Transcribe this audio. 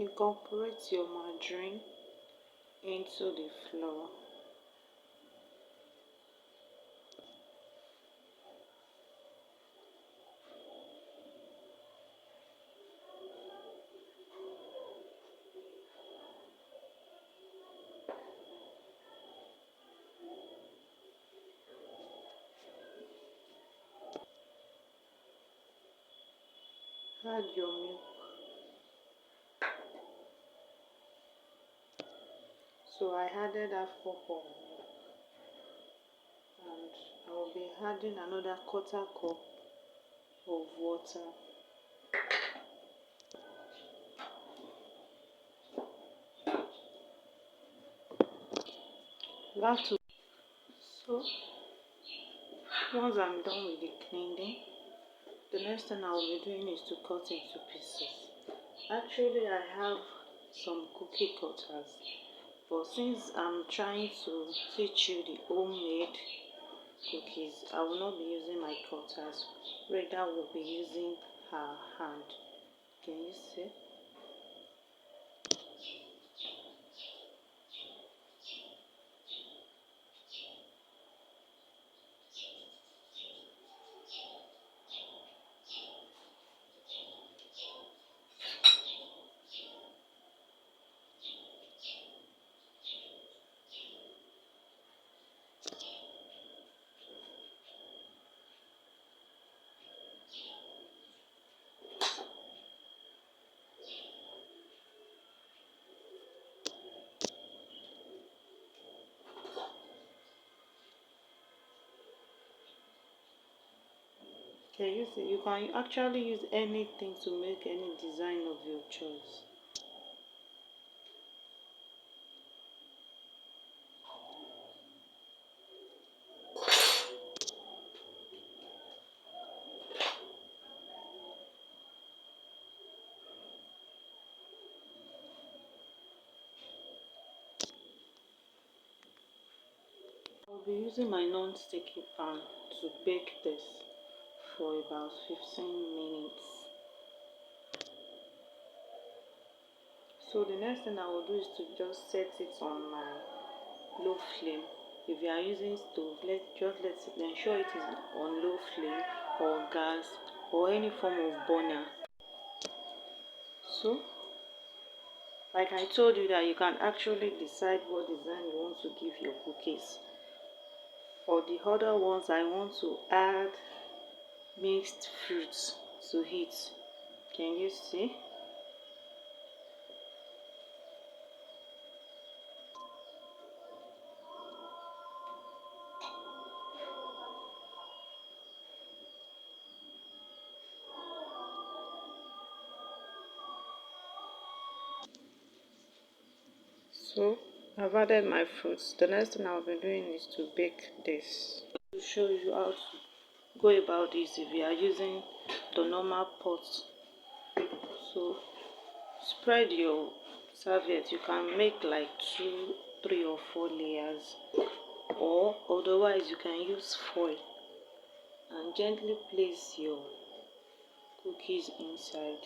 Incorporate your margarine into the flour. Add your milk. So I added half cup of milk, and I will be adding another quarter cup of water. You have to. So once I'm done with the cleaning, the next thing I will be doing is to cut into pieces. Actually, I have some cookie cutters, but since I'm trying to teach you the homemade cookies, I will not be using my cutters. Rather, I will be using her hand. Can you see? Can you see? You can actually use anything to make any design of your choice. I'll be using my non-sticky pan to bake this for about 15 minutes. So the next thing I will do is to just set it on my low flame. If you are using stove, ensure it is on low flame or gas or any form of burner. So, like I told you, that you can actually decide what design you want to give your cookies. For the other ones, I want to add mixed fruits to it. Can you see? So I've added my fruits. The next thing I'll be doing is to bake this. To show you how to go about this if you are using the normal pot. So spread your serviette. You can make like 2, 3 or 4 layers, or otherwise you can use foil and gently place your cookies inside.